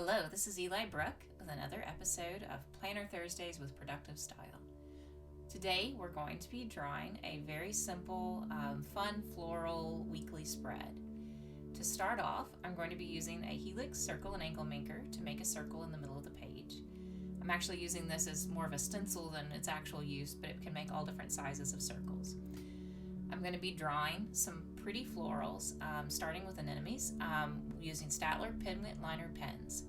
Hello, this is Eli Brooke with another episode of Planner Thursdays with Productive Style. Today we're going to be drawing a very simple, fun floral weekly spread. To start off, I'm going to be using a helix circle and angle maker to make a circle in the middle of the page. I'm actually using this as more of a stencil than its actual use, but it can make all different sizes of circles. I'm going to be drawing some pretty florals, starting with anemones, using Staedtler Pinwheel Liner pens.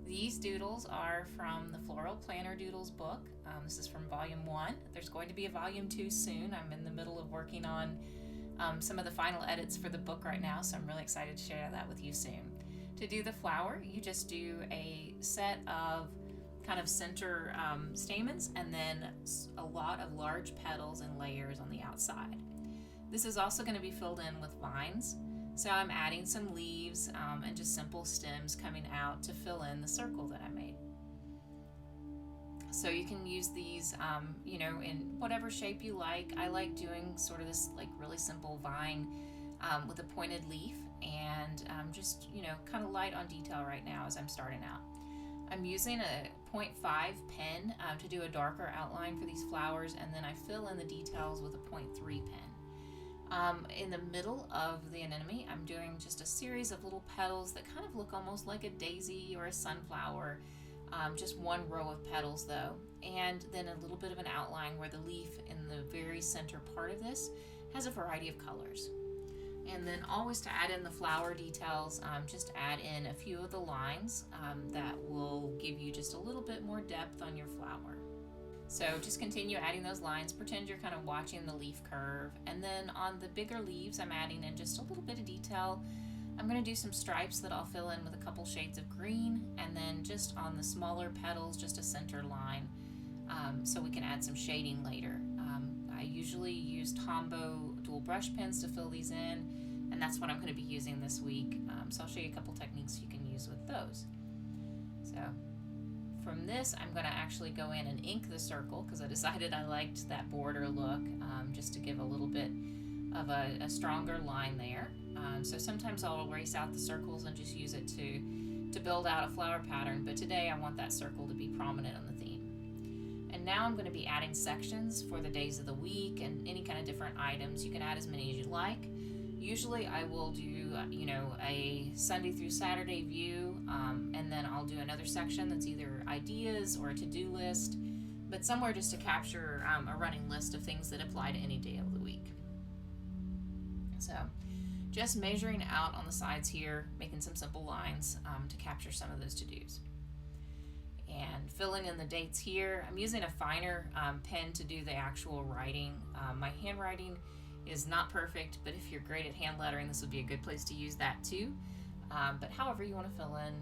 These doodles are from the Floral Planner Doodles book. This is from volume 1. There's going to be a volume 2 soon. I'm in the middle of working on some of the final edits for the book right now, so I'm really excited to share that with you soon. To do the flower, you just do a set of kind of center stamens and then a lot of large petals and layers on the outside. This is also going to be filled in with vines, so I'm adding some leaves and just simple stems coming out to fill in the circle that I made. So you can use these, in whatever shape you like. I like doing sort of this like really simple vine with a pointed leaf and just, kind of light on detail right now as I'm starting out. I'm using a 0.5 pen to do a darker outline for these flowers, and then I fill in the details with a 0.3 pen. In the middle of the anemone, I'm doing just a series of little petals that kind of look almost like a daisy or a sunflower, just one row of petals though, and then a little bit of an outline where the leaf in the very center part of this has a variety of colors. And then always to add in the flower details, just add in a few of the lines that will give you just a little bit more depth on your flower. So just continue adding those lines, pretend you're kind of watching the leaf curve, and then on the bigger leaves I'm adding in just a little bit of detail. I'm going to do some stripes that I'll fill in with a couple shades of green, and then just on the smaller petals just a center line so we can add some shading later. I usually use Tombow dual brush pens to fill these in, and that's what I'm going to be using this week, so I'll show you a couple techniques you can use with those. So from this, I'm going to actually go in and ink the circle because I decided I liked that border look, just to give a little bit of a stronger line there. So sometimes I'll erase out the circles and just use it to build out a flower pattern, but today I want that circle to be prominent on the theme. And now I'm going to be adding sections for the days of the week and any kind of different items. You can add as many as you like. Usually I will do, a Sunday through Saturday view, and then I'll do another section that's either ideas or a to-do list, but somewhere just to capture a running list of things that apply to any day of the week. So just measuring out on the sides here, making some simple lines to capture some of those to-dos. And filling in the dates here. I'm using a finer pen to do the actual writing. My handwriting is not perfect, but if you're great at hand lettering, this would be a good place to use that too. But however you want to fill in,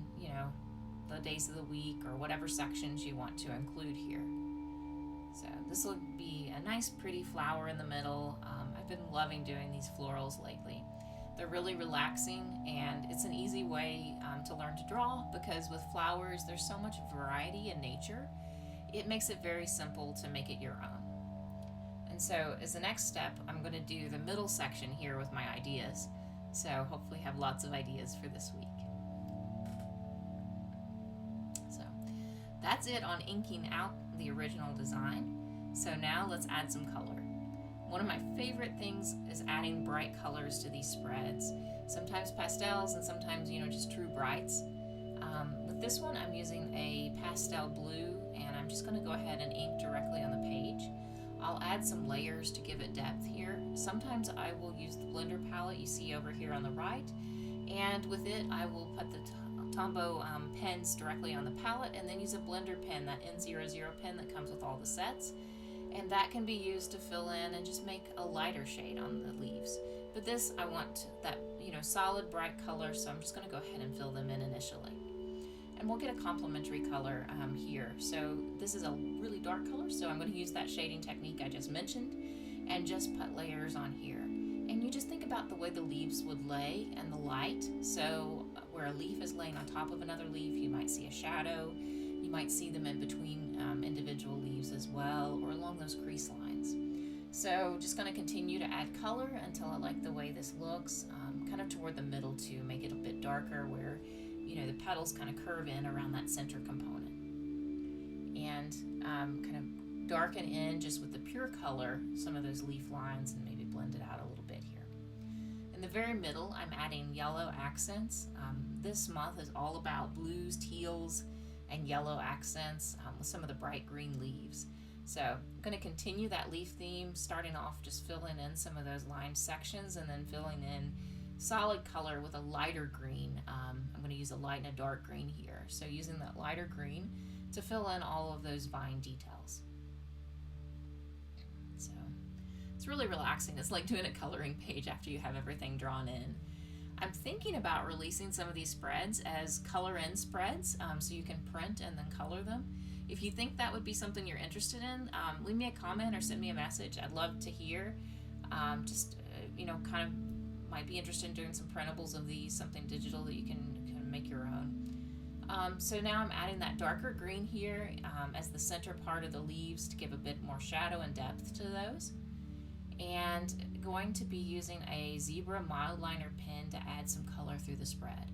the days of the week or whatever sections you want to include here. So this will be a nice pretty flower in the middle. I've been loving doing these florals lately. They're really relaxing, and it's an easy way to learn to draw because with flowers there's so much variety in nature. It makes it very simple to make it your own. And so as the next step, I'm going to do the middle section here with my ideas. So hopefully have lots of ideas for this week. So that's it on inking out the original design. So now let's add some color. One of my favorite things is adding bright colors to these spreads. Sometimes pastels and sometimes, just true brights. With this one, I'm using a pastel blue, and I'm just going to go ahead and ink directly on the page. I'll add some layers to give it depth here. Sometimes I will use the blender palette you see over here on the right, and with it I will put the Tombow pens directly on the palette and then use a blender pen, that N00 pen that comes with all the sets, and that can be used to fill in and just make a lighter shade on the leaves. But this, I want that solid bright color, so I'm just going to go ahead and fill them in initially. And we'll get a complementary color here. So this is a really dark color, so I'm going to use that shading technique I just mentioned and just put layers on here. And you just think about the way the leaves would lay and the light. So where a leaf is laying on top of another leaf, you might see a shadow. You might see them in between individual leaves as well, or along those crease lines. So just going to continue to add color until I like the way this looks, kind of toward the middle to make it a bit darker where the petals kind of curve in around that center component. And kind of darken in just with the pure color some of those leaf lines and maybe blend it out a little bit here. In the very middle, I'm adding yellow accents. This month is all about blues, teals, and yellow accents with some of the bright green leaves. So I'm going to continue that leaf theme, starting off just filling in some of those lined sections and then filling in solid color with a lighter green. I'm going to use a light and a dark green here. So using that lighter green to fill in all of those vine details. So it's really relaxing. It's like doing a coloring page after you have everything drawn in. I'm thinking about releasing some of these spreads as color in spreads, so you can print and then color them. If you think that would be something you're interested in, leave me a comment or send me a message. I'd love to hear. Kind of might be interested in doing some printables of these, something digital that you can make your own. So now I'm adding that darker green here as the center part of the leaves to give a bit more shadow and depth to those. And going to be using a zebra mild liner pen to add some color through the spread.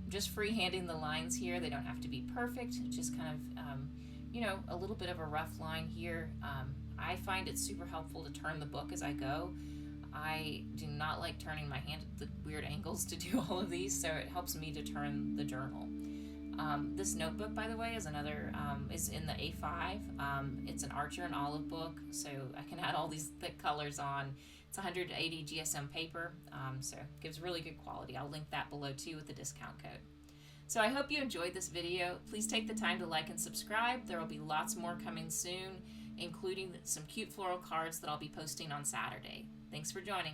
I'm just freehanding the lines here. They don't have to be perfect, just kind of a little bit of a rough line here. I find it super helpful to turn the book as I go. I do not like turning my hand at the weird angles to do all of these, so it helps me to turn the journal. This notebook, by the way, is is in the A5. It's an Archer and Olive book, so I can add all these thick colors on. It's 180 GSM paper, so it gives really good quality. I'll link that below too with the discount code. So I hope you enjoyed this video. Please take the time to like and subscribe. There will be lots more coming soon, including some cute floral cards that I'll be posting on Saturday. Thanks for joining.